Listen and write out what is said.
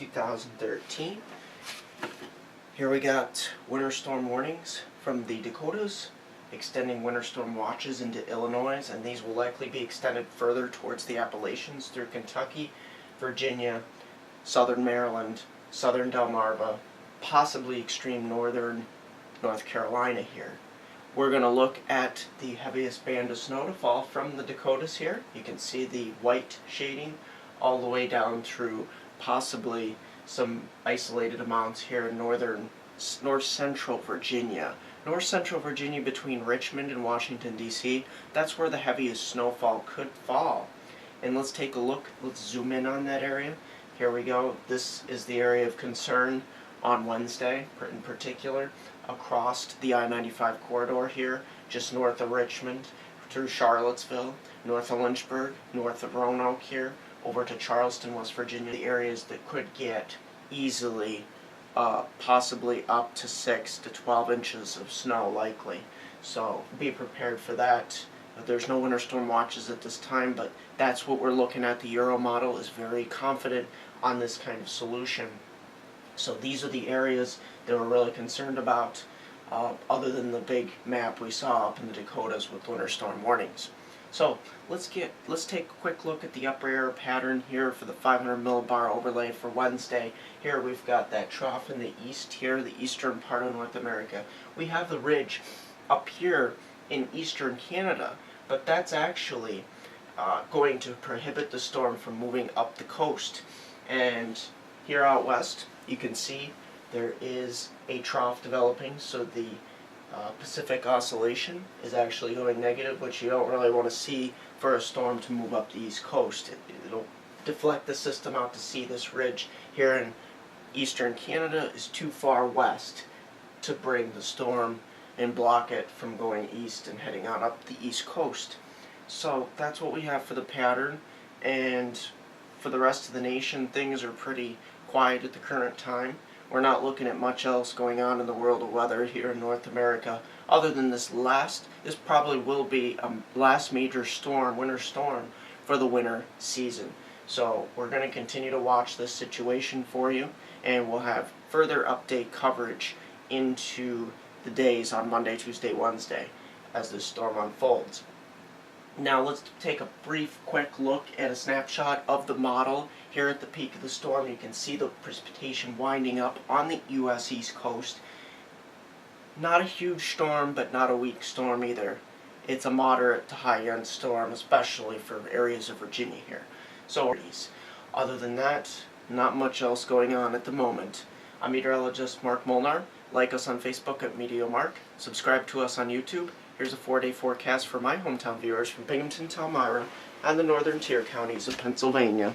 2013. Here we got winter storm warnings from the Dakotas, extending winter storm watches into Illinois, and these will likely be extended further towards the Appalachians through Kentucky, Virginia, southern Maryland, southern Delmarva, possibly extreme northern North Carolina here. We're going to look at the heaviest band of snow to fall from the Dakotas here. You can see the white shading all the way down through possibly some isolated amounts here in north central Virginia. North central Virginia between Richmond and Washington, D.C. That's where the heaviest snowfall could fall. And let's take a look. Let's zoom in on that area. Here we go. This is the area of concern on Wednesday, in particular, across the I-95 corridor here, just north of Richmond, through Charlottesville, north of Lynchburg, north of Roanoke here, over to Charleston, West Virginia, the areas that could get easily possibly up to 6 to 12 inches of snow likely. So be prepared for that. There's no winter storm watches at this time, but that's what we're looking at. The Euro model is very confident on this kind of solution. So these are the areas that we're really concerned about, other than the big map we saw up in the Dakotas with winter storm warnings. So let's take a quick look at the upper air pattern here for the 500 millibar overlay for Wednesday. Here we've got that trough in the east here, the eastern part of North America. We have the ridge up here in eastern Canada, but that's actually going to prohibit the storm from moving up the coast. And here out west, you can see there is a trough developing, so the Pacific Oscillation is actually going negative, which you don't really want to see for a storm to move up the east coast. It'll deflect the system out to sea. This ridge here in eastern Canada is too far west to bring the storm and block it from going east and heading on up the east coast. So that's what we have for the pattern, and for the rest of the nation, things are pretty quiet at the current time. We're not looking at much else going on in the world of weather here in North America, other than this probably will be a last major storm, winter storm, for the winter season. So we're going to continue to watch this situation for you, and we'll have further update coverage into the days on Monday, Tuesday, Wednesday as this storm unfolds. Now let's take a brief, quick look at a snapshot of the model. Here at the peak of the storm, you can see the precipitation winding up on the U.S. East Coast. Not a huge storm, but not a weak storm either. It's a moderate to high-end storm, especially for areas of Virginia here. So, other than that, not much else going on at the moment. I'm meteorologist Mark Molnar. Like us on Facebook at MeteoMark. Subscribe to us on YouTube. Here's a 4-day forecast for my hometown viewers from Binghamton to Elmira and the northern tier counties of Pennsylvania.